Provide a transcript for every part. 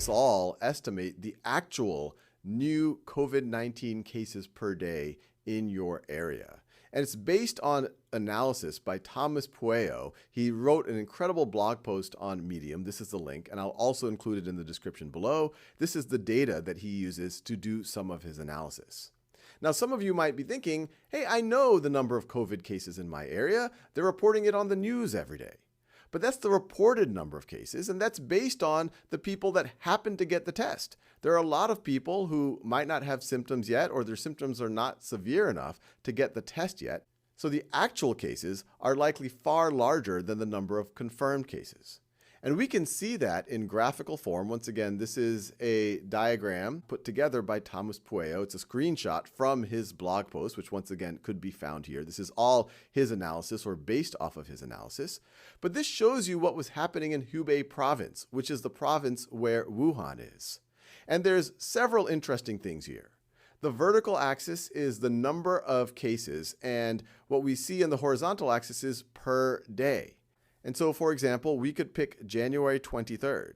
us all estimate the actual new COVID-19 cases per day in your area. And it's based on analysis by Thomas Pueyo. He wrote an incredible blog post on Medium. This is the link, and I'll also include it in the description below. This is the data that he uses to do some of his analysis. Now, some of you might be thinking, hey, I know the number of COVID cases in my area. They're reporting it on the news every day. But that's the reported number of cases, and that's based on the people that happen to get the test. There are a lot of people who might not have symptoms yet, or their symptoms are not severe enough to get the test yet. So the actual cases are likely far larger than the number of confirmed cases. And we can see that in graphical form. Once again, this is a diagram put together by Thomas Pueyo. It's a screenshot from his blog post, which once again could be found here. This is all his analysis or based off of his analysis. But this shows you what was happening in Hubei province, which is the province where Wuhan is. And there's several interesting things here. The vertical axis is the number of cases, and what we see in the horizontal axis is per day. And so, for example, we could pick January 23rd.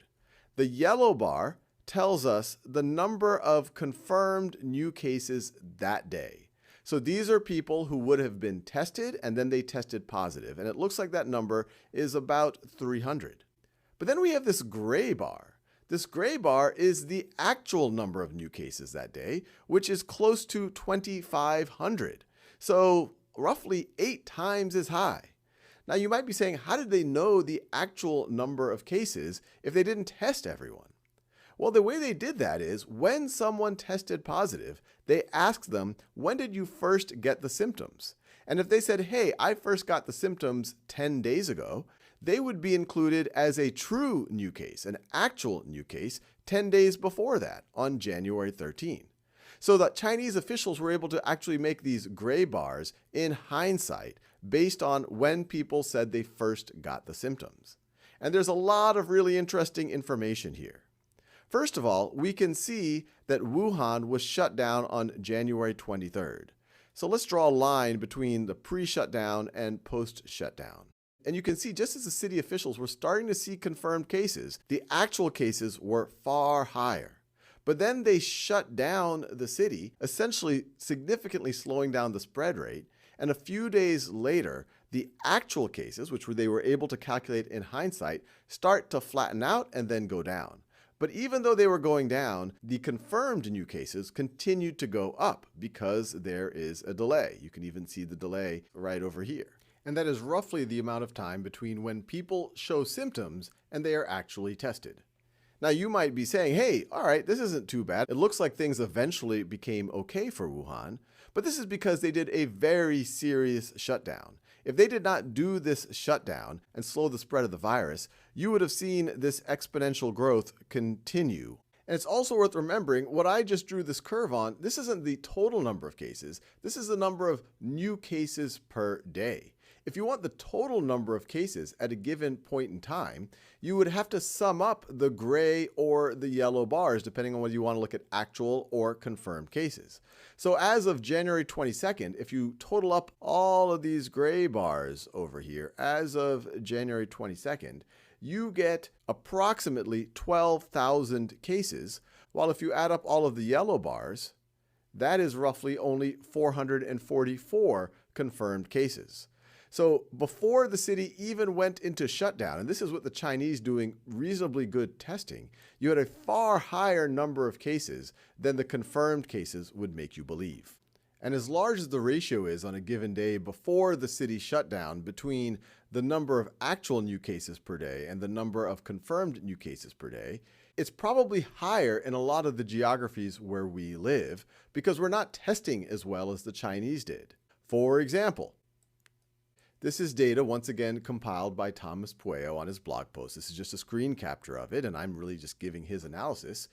The yellow bar tells us the number of confirmed new cases that day. So these are people who would have been tested and then they tested positive. And it looks like that number is about 300. But then we have this gray bar. This gray bar is the actual number of new cases that day, which is close to 2,500. So roughly 8 times as high. Now, you might be saying, how did they know the actual number of cases if they didn't test everyone? Well, the way they did that is when someone tested positive, they asked them, when did you first get the symptoms? And if they said, hey, I first got the symptoms 10 days ago, they would be included as a true new case, an actual new case, 10 days before that on January 13. So the Chinese officials were able to actually make these gray bars in hindsight based on when people said they first got the symptoms. And there's a lot of really interesting information here. First of all, we can see that Wuhan was shut down on January 23rd. So let's draw a line between the pre-shutdown and post-shutdown. And you can see just as the city officials were starting to see confirmed cases, the actual cases were far higher. But then they shut down the city, essentially significantly slowing down the spread rate. And a few days later, the actual cases, which they were able to calculate in hindsight, start to flatten out and then go down. But even though they were going down, the confirmed new cases continued to go up because there is a delay. You can even see the delay right over here. And that is roughly the amount of time between when people show symptoms and they are actually tested. Now, you might be saying, hey, all right, this isn't too bad. It looks like things eventually became okay for Wuhan, but this is because they did a very serious shutdown. If they did not do this shutdown and slow the spread of the virus, you would have seen this exponential growth continue. And it's also worth remembering what I just drew this curve on. This isn't the total number of cases. This is the number of new cases per day. If you want the total number of cases at a given point in time, you would have to sum up the gray or the yellow bars, depending on whether you want to look at actual or confirmed cases. So as of January 22nd, if you total up all of these gray bars over here, as of January 22nd, you get approximately 12,000 cases, while if you add up all of the yellow bars, that is roughly only 444 confirmed cases. So before the city even went into shutdown, and this is with the Chinese doing reasonably good testing, you had a far higher number of cases than the confirmed cases would make you believe. And as large as the ratio is on a given day before the city shut down between the number of actual new cases per day and the number of confirmed new cases per day, it's probably higher in a lot of the geographies where we live because we're not testing as well as the Chinese did. For example, this is data, once again, compiled by Thomas Pueyo on his blog post. This is just a screen capture of it, and I'm really just giving his analysis.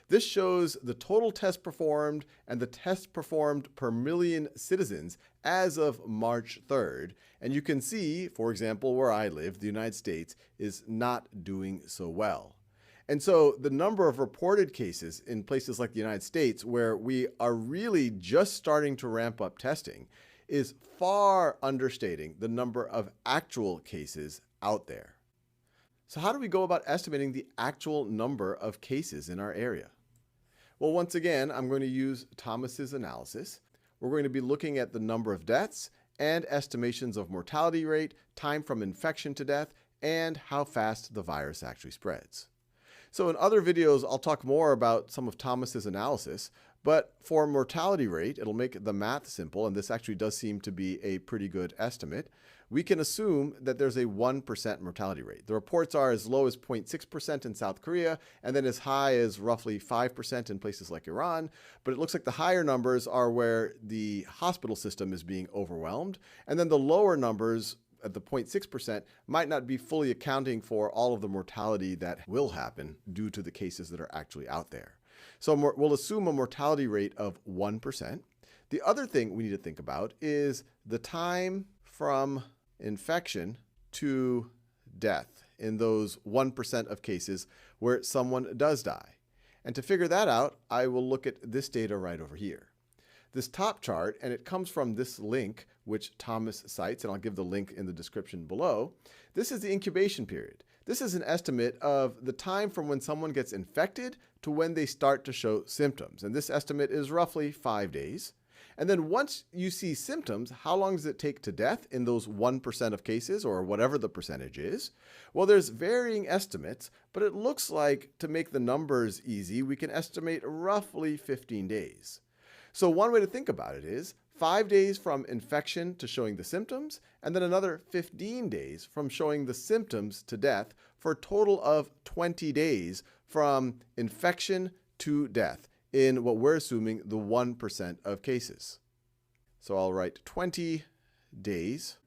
This shows the total tests performed and the tests performed per million citizens as of March 3rd. And you can see, for example, where I live, the United States is not doing so well. And so the number of reported cases in places like the United States, where we are really just starting to ramp up testing, is far understating the number of actual cases out there. So how do we go about estimating the actual number of cases in our area? Well, once again, I'm going to use Thomas's analysis. We're going to be looking at the number of deaths and estimations of mortality rate, time from infection to death, and how fast the virus actually spreads. So in other videos, I'll talk more about some of Thomas's analysis, but for mortality rate, it'll make the math simple, and this actually does seem to be a pretty good estimate. We can assume that there's a 1% mortality rate. The reports are as low as 0.6% in South Korea, and then as high as roughly 5% in places like Iran. But it looks like the higher numbers are where the hospital system is being overwhelmed, and then the lower numbers at the 0.6% might not be fully accounting for all of the mortality that will happen due to the cases that are actually out there. So we'll assume a mortality rate of 1%. The other thing we need to think about is the time from infection to death in those 1% of cases where someone does die. And to figure that out, I will look at this data right over here. This top chart, and it comes from this link, which Thomas cites, and I'll give the link in the description below. This is the incubation period. This is an estimate of the time from when someone gets infected to when they start to show symptoms. And this estimate is roughly 5 days. And then once you see symptoms, how long does it take to death in those 1% of cases, or whatever the percentage is? Well, there's varying estimates, but it looks like to make the numbers easy, we can estimate roughly 15 days. So one way to think about it is 5 days from infection to showing the symptoms, and then another 15 days from showing the symptoms to death, for a total of 20 days from infection to death in what we're assuming the 1% of cases. So I'll write 20 days.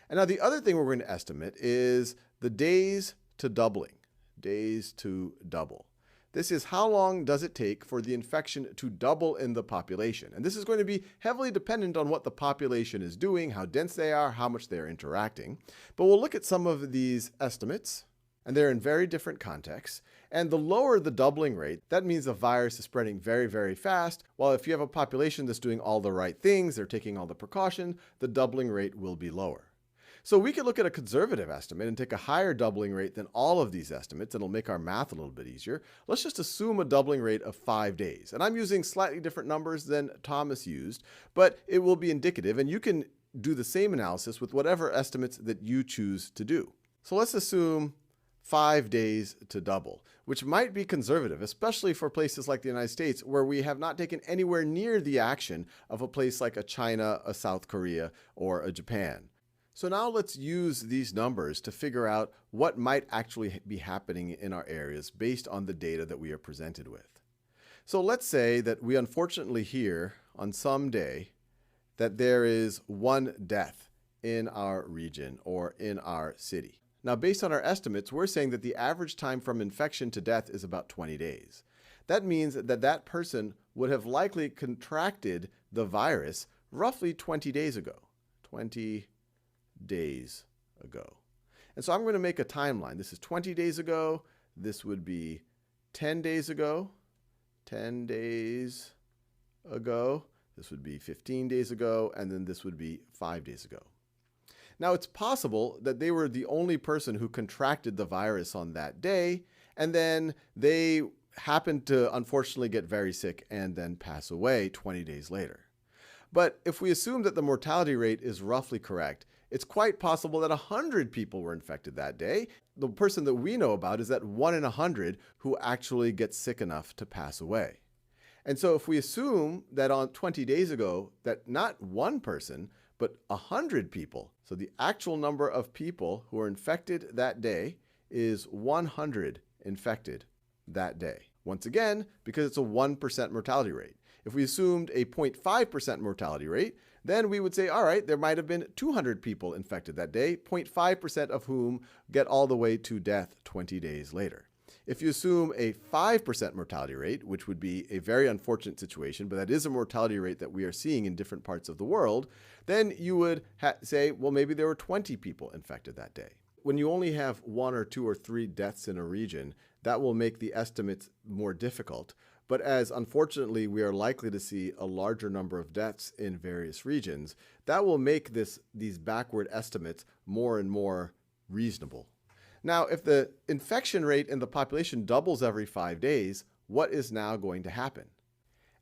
And now the other thing we're going to estimate is the days to doubling, days to double. This is how long does it take for the infection to double in the population. And this is going to be heavily dependent on what the population is doing, how dense they are, how much they're interacting. But we'll look at some of these estimates, and they're in very different contexts. And the lower the doubling rate, that means the virus is spreading very, very fast. While if you have a population that's doing all the right things, they're taking all the precautions, the doubling rate will be lower. So we could look at a conservative estimate and take a higher doubling rate than all of these estimates, and it'll make our math a little bit easier. Let's just assume a doubling rate of 5 days. And I'm using slightly different numbers than Thomas used, but it will be indicative, and you can do the same analysis with whatever estimates that you choose to do. So let's assume 5 days to double, which might be conservative, especially for places like the United States, where we have not taken anywhere near the action of a place like a China, a South Korea, or a Japan. So now let's use these numbers to figure out what might actually be happening in our areas based on the data that we are presented with. So let's say that we unfortunately hear on some day that there is 1 death in our region or in our city. Now, based on our estimates, we're saying that the average time from infection to death is about 20 days. That means that that person would have likely contracted the virus roughly 20 days ago. 20 days ago. And so I'm going to make a timeline. This is 20 days ago. This would be 10 days ago. 10 days ago. This would be 15 days ago. And then this would be 5 days ago. Now, it's possible that they were the only person who contracted the virus on that day, and then they happened to unfortunately get very sick and then pass away 20 days later. But if we assume that the mortality rate is roughly correct, it's quite possible that 100 people were infected that day. The person that we know about is that 1 in 100 who actually gets sick enough to pass away. And so if we assume that on 20 days ago, that not one person, but 100 people, so the actual number of people who were infected that day is 100 infected that day. Once again, because it's a 1% mortality rate. If we assumed a 0.5% mortality rate, then we would say, all right, there might have been 200 people infected that day, 0.5% of whom get all the way to death 20 days later. If you assume a 5% mortality rate, which would be a very unfortunate situation, but that is a mortality rate that we are seeing in different parts of the world, then you would say, well, maybe there were 20 people infected that day. When you only have 1 or 2 or 3 deaths in a region, that will make the estimates more difficult. But as unfortunately we are likely to see a larger number of deaths in various regions, that will make these backward estimates more and more reasonable. Now, if the infection rate in the population doubles every 5 days, what is now going to happen?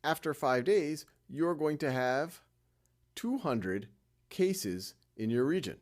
After 5 days, you're going to have 200 cases in your region.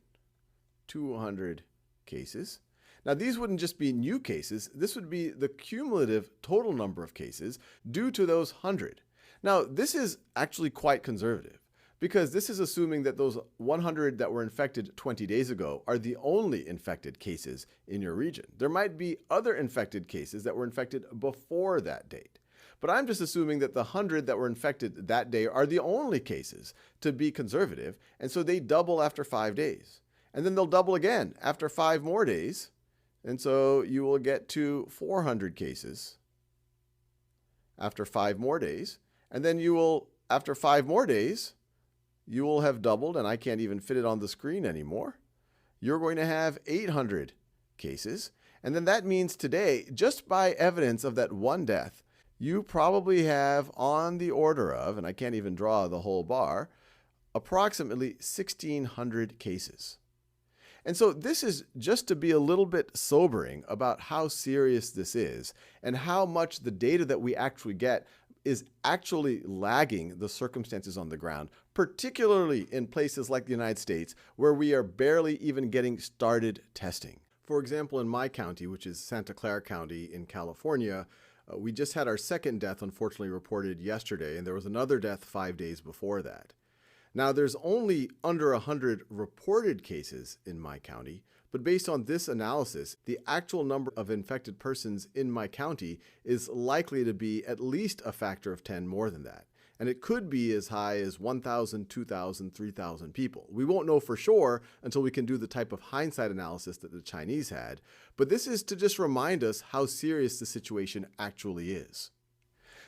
200 cases. Now, these wouldn't just be new cases. This would be the cumulative total number of cases due to those 100. Now, this is actually quite conservative because this is assuming that those 100 that were infected 20 days ago are the only infected cases in your region. There might be other infected cases that were infected before that date. But I'm just assuming that the 100 that were infected that day are the only cases to be conservative, and so they double after 5 days. And then they'll double again after 5 more days. And so you will get to 400 cases after 5 more days. And then you will, after 5 more days, you will have doubled, and I can't even fit it on the screen anymore. You're going to have 800 cases. And then that means today, just by evidence of that one death, you probably have on the order of, and I can't even draw the whole bar, approximately 1,600 cases. And so this is just to be a little bit sobering about how serious this is and how much the data that we actually get is actually lagging the circumstances on the ground, particularly in places like the United States, where we are barely even getting started testing. For example, in my county, which is Santa Clara County in California, we just had our second death, unfortunately, reported yesterday, and there was another death 5 days before that. Now, there's only under 100 reported cases in my county, but based on this analysis, the actual number of infected persons in my county is likely to be at least a factor of 10 more than that. And it could be as high as 1,000, 2,000, 3,000 people. We won't know for sure until we can do the type of hindsight analysis that the Chinese had, but this is to just remind us how serious the situation actually is.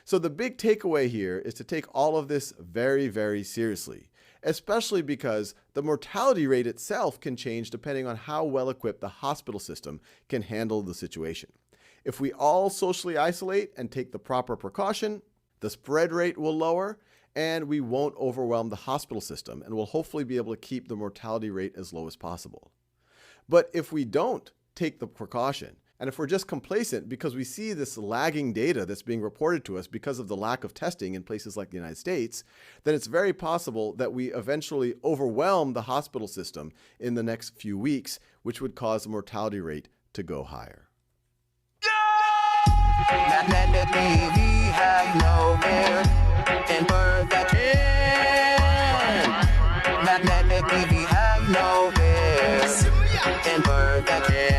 So the big takeaway here is to take all of this very, very seriously, especially because the mortality rate itself can change depending on how well equipped the hospital system can handle the situation. If we all socially isolate and take the proper precaution, the spread rate will lower and we won't overwhelm the hospital system and will hopefully be able to keep the mortality rate as low as possible. But if we don't take the precaution, and if we're just complacent because we see this lagging data that's being reported to us because of the lack of testing in places like the United States, then it's very possible that we eventually overwhelm the hospital system in the next few weeks, which would cause the mortality rate to go higher. We have no fear in purgatory. We have no fear in purgatory.